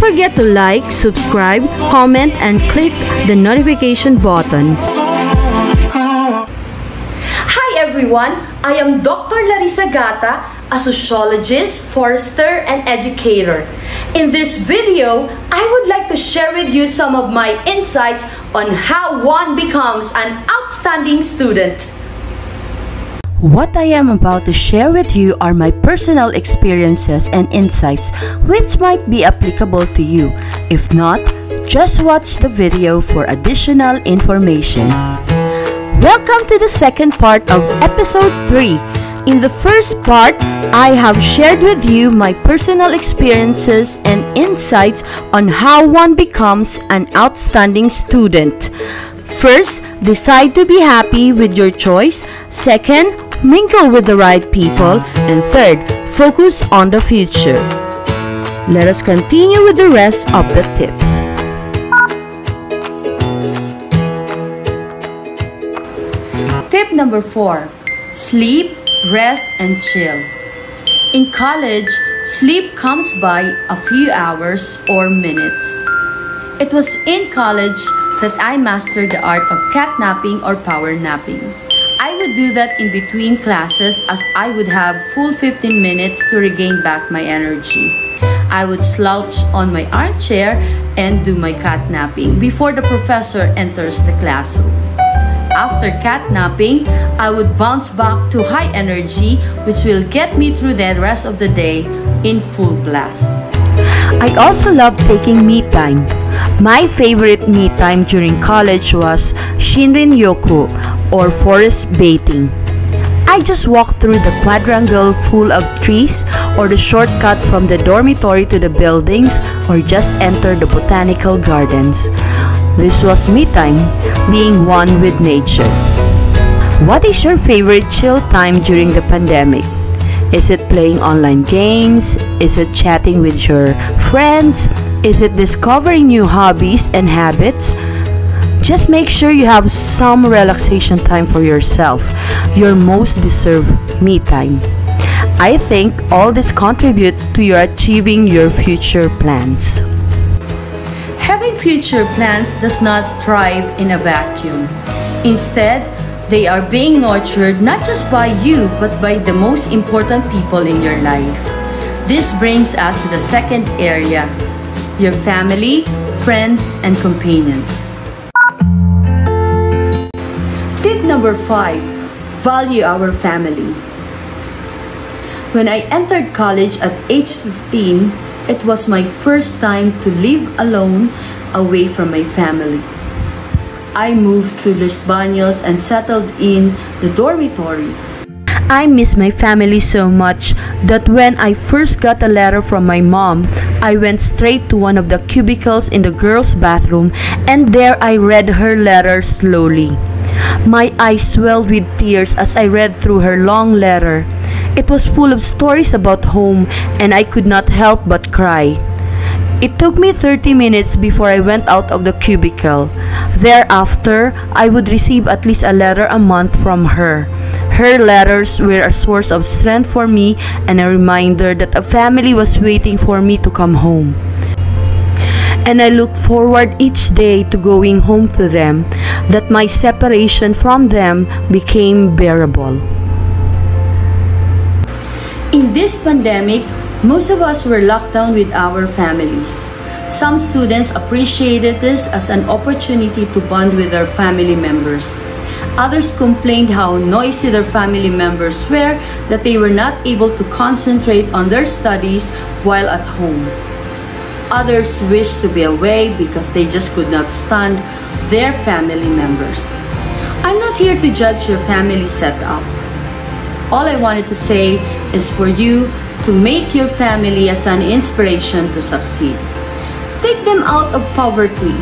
forget to like, subscribe, comment, and click the notification button. Hi everyone, I am Dr. Larissa Gata, a sociologist, forester, and educator. In this video, I would like to share with you some of my insights on how one becomes an outstanding student. What I am about to share with you are my personal experiences and insights which might be applicable to you. If not, just watch the video for additional information. Welcome to the second part of episode 3. In the first part, I have shared with you my personal experiences and insights on how one becomes an outstanding student. First, decide to be happy with your choice. Second, mingle with the right people. And third, focus on the future. Let us continue with the rest of the tips. Tip number 4. Sleep, rest, and chill. In college, sleep comes by a few hours or minutes. It was in college that I mastered the art of catnapping or power napping. I would do that in between classes as I would have full 15 minutes to regain back my energy. I would slouch on my armchair and do my catnapping before the professor enters the classroom. After catnapping, I would bounce back to high energy, which will get me through the rest of the day in full blast. I also love taking me time. My favorite me time during college was Shinrin-yoku or forest bathing. I just walked through the quadrangle full of trees or the shortcut from the dormitory to the buildings or just enter the botanical gardens. This was me time, being one with nature. What is your favorite chill time during the pandemic? Is it playing online games? Is it chatting with your friends? Is it discovering new hobbies and habits? Just make sure you have some relaxation time for yourself. Your most deserved me time. I think all this contribute to your achieving your future plans. Having future plans does not thrive in a vacuum. Instead, they are being nurtured not just by you but by the most important people in your life. This brings us to the second area, your family, friends, and companions. Tip number 5, value our family. When I entered college at age 15, it was my first time to live alone away from my family. I moved to Los Baños and settled in the dormitory. I miss my family so much that when I first got a letter from my mom, I went straight to one of the cubicles in the girls' bathroom and there I read her letter slowly. My eyes swelled with tears as I read through her long letter. It was full of stories about home and I could not help but cry. It took me 30 minutes before I went out of the cubicle. Thereafter, I would receive at least a letter a month from her. Her letters were a source of strength for me and a reminder that a family was waiting for me to come home. And I look forward each day to going home to them, that my separation from them became bearable. In this pandemic, most of us were locked down with our families. Some students appreciated this as an opportunity to bond with their family members. Others complained how noisy their family members were, that they were not able to concentrate on their studies while at home. Others wished to be away because they just could not stand their family members. I'm not here to judge your family setup. All I wanted to say is for you to make your family as an inspiration to succeed. Take them out of poverty.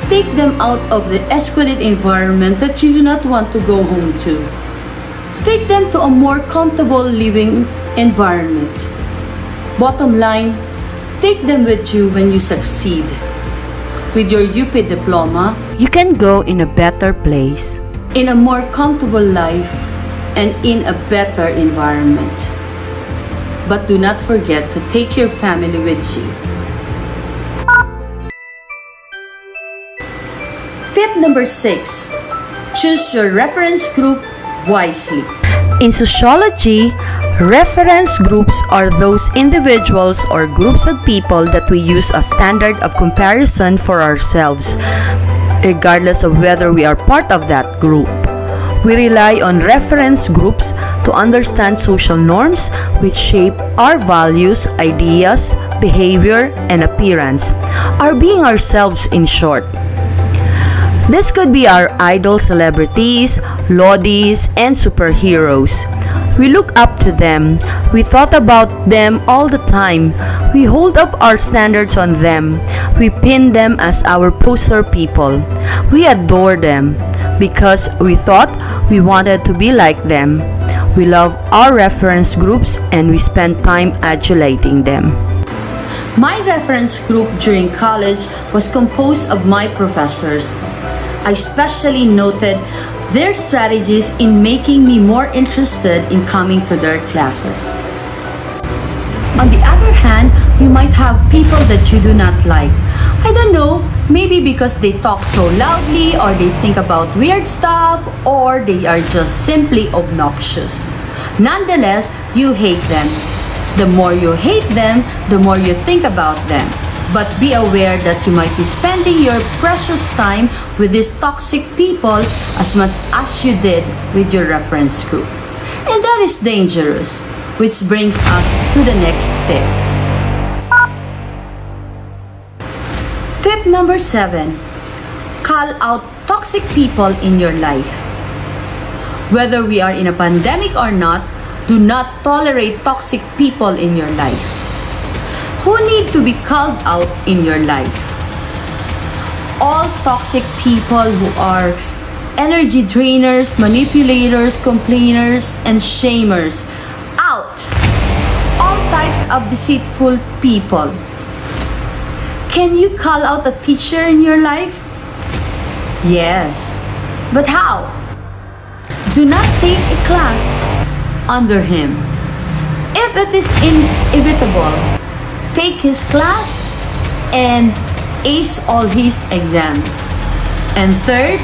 Take them out of the excluded environment that you do not want to go home to. Take them to a more comfortable living environment. Bottom line, take them with you when you succeed. With your UP diploma, you can go in a better place, in a more comfortable life, and in a better environment. But do not forget to take your family with you. Tip number 6. Choose your reference group wisely. In sociology, reference groups are those individuals or groups of people that we use as standard of comparison for ourselves, regardless of whether we are part of that group. We rely on reference groups to understand social norms which shape our values, ideas, behavior, and appearance, our being ourselves in short. This could be our idol celebrities, lodies, and superheroes. We look up to them. We thought about them all the time. We hold up our standards on them. We pin them as our poster people. We adore them because we thought we wanted to be like them. We love our reference groups and we spend time adulating them. My reference group during college was composed of my professors. I especially noted their strategies in making me more interested in coming to their classes. On the other hand, you might have people that you do not like. I don't know, maybe because they talk so loudly, or they think about weird stuff, or they are just simply obnoxious. Nonetheless, you hate them. The more you hate them, the more you think about them. But be aware that you might be spending your precious time with these toxic people as much as you did with your reference group. And that is dangerous, which brings us to the next tip. Tip number 7. Call out toxic people in your life. Whether we are in a pandemic or not, do not tolerate toxic people in your life. Who need to be called out in your life? All toxic people who are energy drainers, manipulators, complainers, and shamers. Out! All types of deceitful people. Can you call out a teacher in your life? Yes. But how? Do not take a class under him. If it is inevitable, take his class and ace all his exams. And third,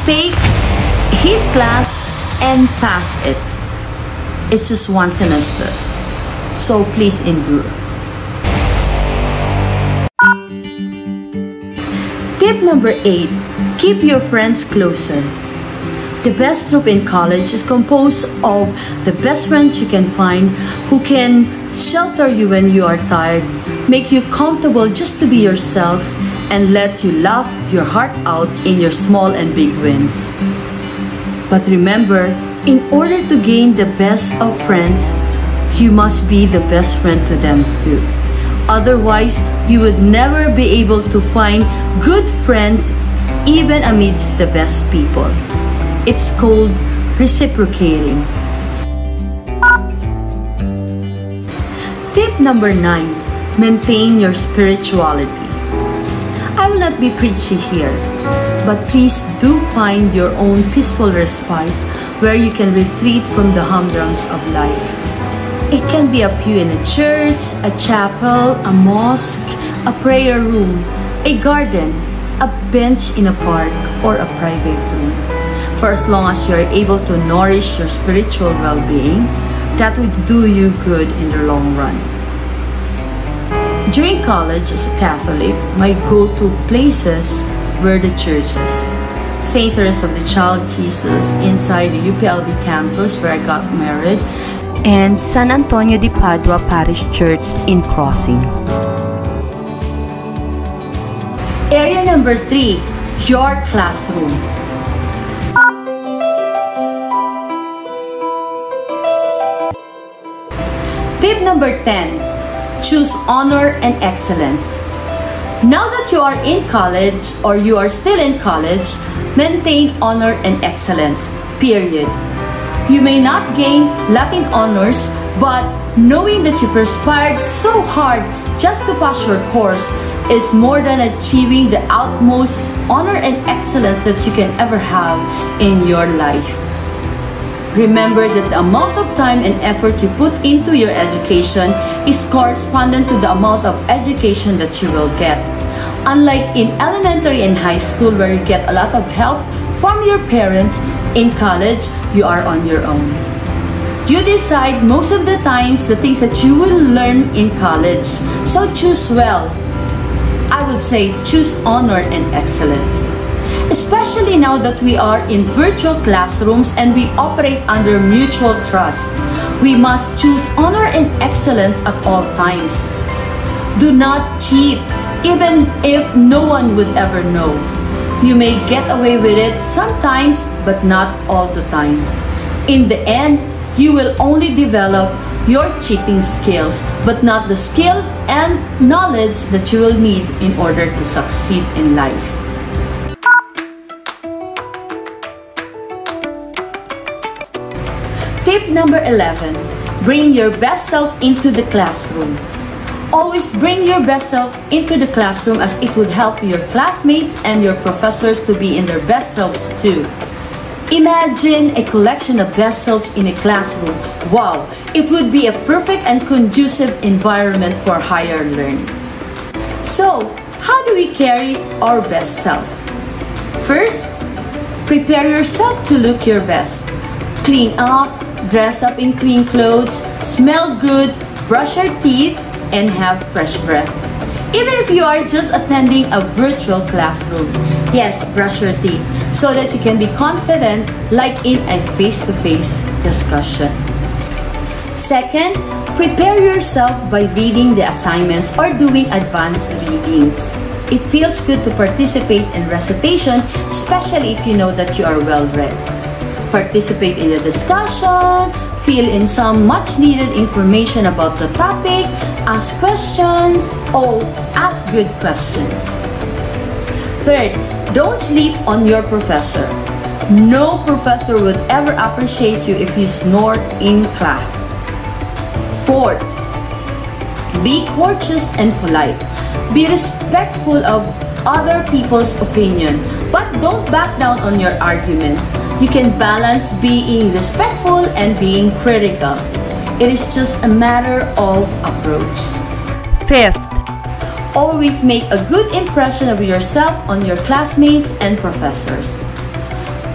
take his class and pass it. It's just one semester, so please endure. Tip number 8. Keep your friends closer. The best group in college is composed of the best friends you can find who can shelter you when you are tired, make you comfortable just to be yourself, and let you laugh your heart out in your small and big wins. But remember, in order to gain the best of friends, you must be the best friend to them too. Otherwise, you would never be able to find good friends even amidst the best people. It's called reciprocating. Tip number 9. Maintain your spirituality. I will not be preachy here, but please do find your own peaceful respite where you can retreat from the humdrums of life. It can be a pew in a church, a chapel, a mosque, a prayer room, a garden, a bench in a park, or a private room. For as long as you are able to nourish your spiritual well-being, that would do you good in the long run. During college as a Catholic, my go-to places were the churches. St. Teresa of the Child Jesus inside the UPLB campus where I got married, and San Antonio de Padua Parish Church in Crossing. Area number 3, your classroom. Tip number 10, choose honor and excellence. Now that you are in college or you are still in college, maintain honor and excellence, period. You may not gain Latin honors, but knowing that you perspired so hard just to pass your course is more than achieving the utmost honor and excellence that you can ever have in your life. Remember that the amount of time and effort you put into your education is correspondent to the amount of education that you will get. Unlike in elementary and high school where you get a lot of help from your parents, in college, you are on your own. You decide most of the times the things that you will learn in college. So choose well. I would say choose honor and excellence. Especially now that we are in virtual classrooms and we operate under mutual trust. We must choose honor and excellence at all times. Do not cheat, even if no one would ever know. You may get away with it sometimes, but not all the times. In the end, you will only develop your cheating skills, but not the skills and knowledge that you will need in order to succeed in life. Tip number 11, bring your best self into the classroom. Always bring your best self into the classroom as it would help your classmates and your professors to be in their best selves too. Imagine a collection of best selves in a classroom. Wow, it would be a perfect and conducive environment for higher learning. So, how do we carry our best self? First, prepare yourself to look your best. Clean up, dress up in clean clothes, smell good, brush your teeth, and have fresh breath. Even if you are just attending a virtual classroom, yes, brush your teeth so that you can be confident like in a face-to-face discussion. Second, prepare yourself by reading the assignments or doing advanced readings. It feels good to participate in recitation, especially if you know that you are well read. Participate in the discussion, fill in some much needed information about the topic, ask questions, or ask good questions. Third, don't sleep on your professor. No professor would ever appreciate you if you snore in class. Fourth, be courteous and polite. Be respectful of other people's opinion, but don't back down on your arguments. You can balance being respectful and being critical. It is just a matter of approach. Fifth, always make a good impression of yourself on your classmates and professors.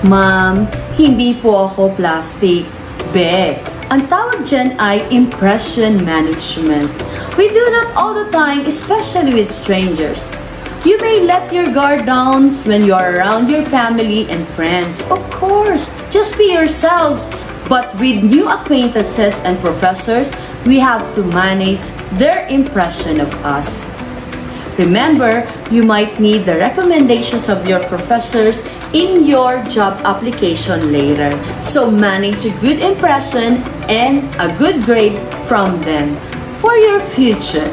Ma'am, hindi po ako plastic. Be, ang tawag dyan ay impression management. We do that all the time, especially with strangers. You may let your guard down when you are around your family and friends. Of course, just be yourselves. But with new acquaintances and professors, we have to manage their impression of us. Remember, you might need the recommendations of your professors in your job application later. So manage a good impression and a good grade from them for your future.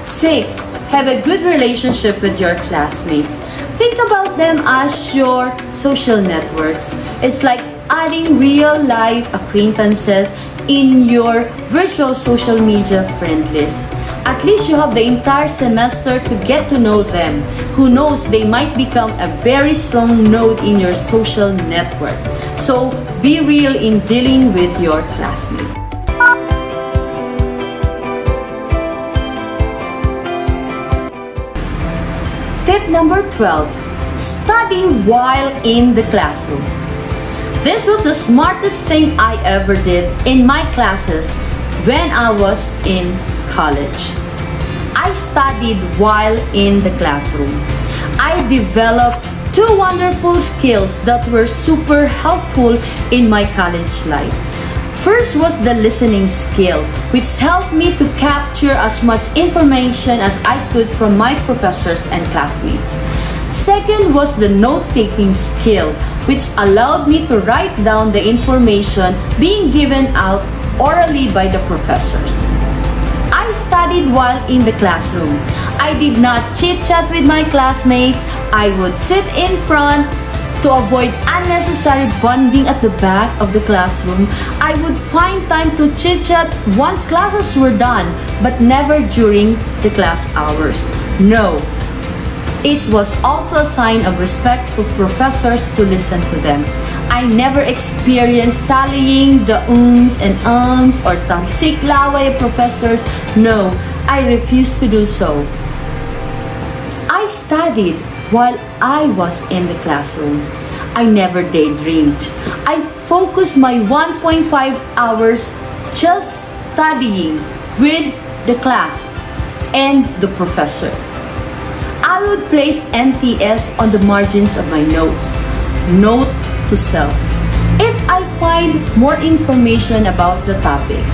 6. Have a good relationship with your classmates. Think about them as your social networks. It's like adding real-life acquaintances in your virtual social media friend list. At least you have the entire semester to get to know them. Who knows, they might become a very strong node in your social network. So be real in dealing with your classmates. Tip number 12, study while in the classroom. This was the smartest thing I ever did in my classes when I was in college. I studied while in the classroom. I developed two wonderful skills that were super helpful in my college life. First was the listening skill, which helped me to capture as much information as I could from my professors and classmates. Second was the note-taking skill, which allowed me to write down the information being given out orally by the professors. I studied while in the classroom. I did not chit-chat with my classmates. I would sit in front. To avoid unnecessary bonding at the back of the classroom, I would find time to chit-chat once classes were done, but never during the class hours. No. It was also a sign of respect for professors to listen to them. I never experienced tallying the ums and ums or talsik-laway professors. No, I refused to do so. studied while I was in the classroom. I never daydreamed. I focused my 1.5 hours just studying with the class and the professor. I would place NTS on the margins of my notes. Note to self. If I find more information about the topic.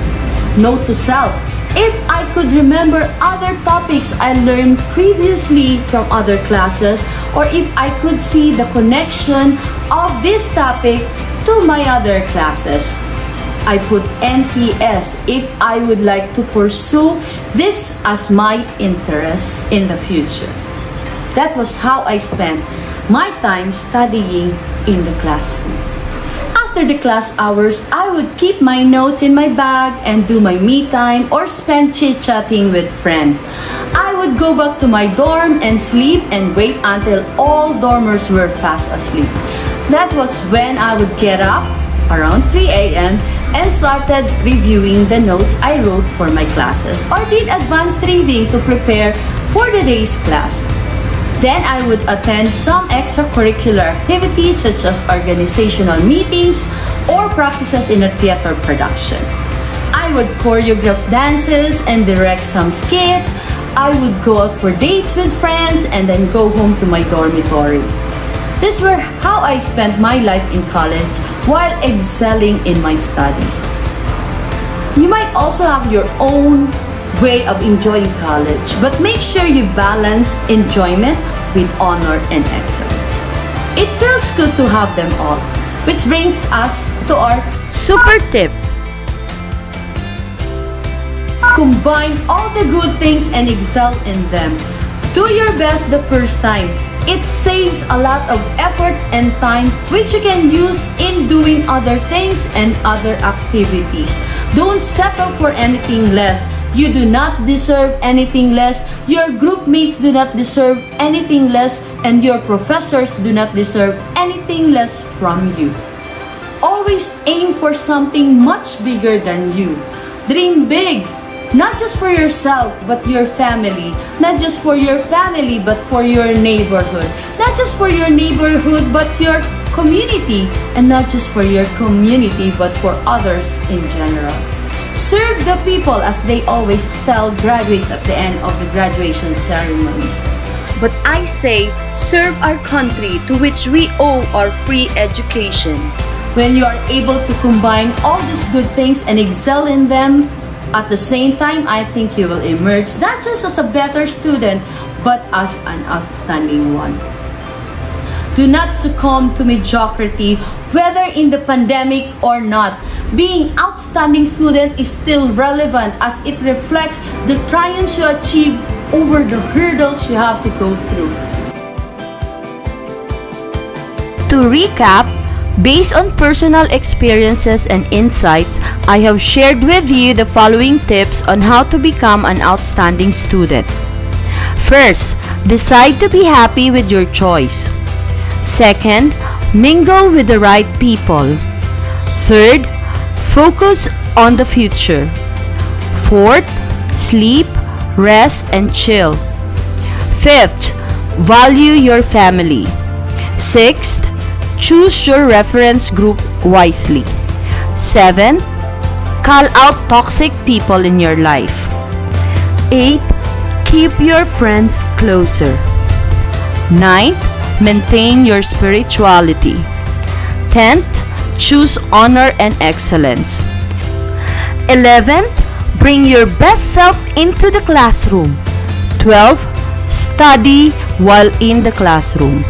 Note to self. If I could remember other topics I learned previously from other classes, or if I could see the connection of this topic to my other classes. I put NTS if I would like to pursue this as my interest in the future. That was how I spent my time studying in the classroom. After the class hours, I would keep my notes in my bag and do my me time or spend chit-chatting with friends. I would go back to my dorm and sleep and wait until all dormers were fast asleep. That was when I would get up around 3 a.m. and started reviewing the notes I wrote for my classes or did advanced reading to prepare for the day's class. Then I would attend some extracurricular activities such as organizational meetings or practices in a theater production. I would choreograph dances and direct some skits. I would go out for dates with friends and then go home to my dormitory. These were how I spent my life in college while excelling in my studies. You might also have your own way of enjoying college, but make sure you balance enjoyment with honor and excellence. It feels good to have them all, which brings us to our super tip. Combine all the good things and excel in them. Do your best the first time. It saves a lot of effort and time which you can use in doing other things and other activities. Don't settle for anything less. You do not deserve anything less. Your group mates do not deserve anything less. And your professors do not deserve anything less from you. Always aim for something much bigger than you. Dream big. Not just for yourself, but your family. Not just for your family, but for your neighborhood. Not just for your neighborhood, but your community. And not just for your community, but for others in general. Serve the people, as they always tell graduates at the end of the graduation ceremonies. But I say, serve our country to which we owe our free education. When you are able to combine all these good things and excel in them, at the same time, I think you will emerge not just as a better student, but as an outstanding one. Do not succumb to mediocrity, whether in the pandemic or not. Being outstanding student is still relevant as it reflects the triumphs you achieve over the hurdles you have to go through. To recap, based on personal experiences and insights, I have shared with you the following tips on how to become an outstanding student. First, decide to be happy with your choice. Second, mingle with the right people. Third, focus on the future. Fourth, sleep, rest, and chill. Fifth, value your family. Sixth, choose your reference group wisely. 7. Call out toxic people in your life. 8. Keep your friends closer. 9. Maintain your spirituality. 10th, choose honor and excellence. 11th, bring your best self into the classroom. 12th, study while in the classroom.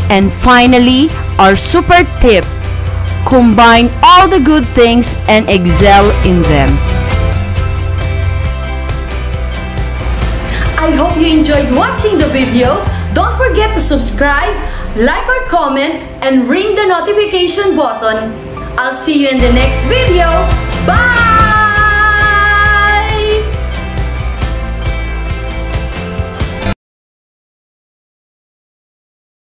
And finally, our super tip, combine all the good things and excel in them. I hope you enjoyed watching the video. Don't forget to subscribe, like or comment, and ring the notification button. I'll see you in the next video. Bye!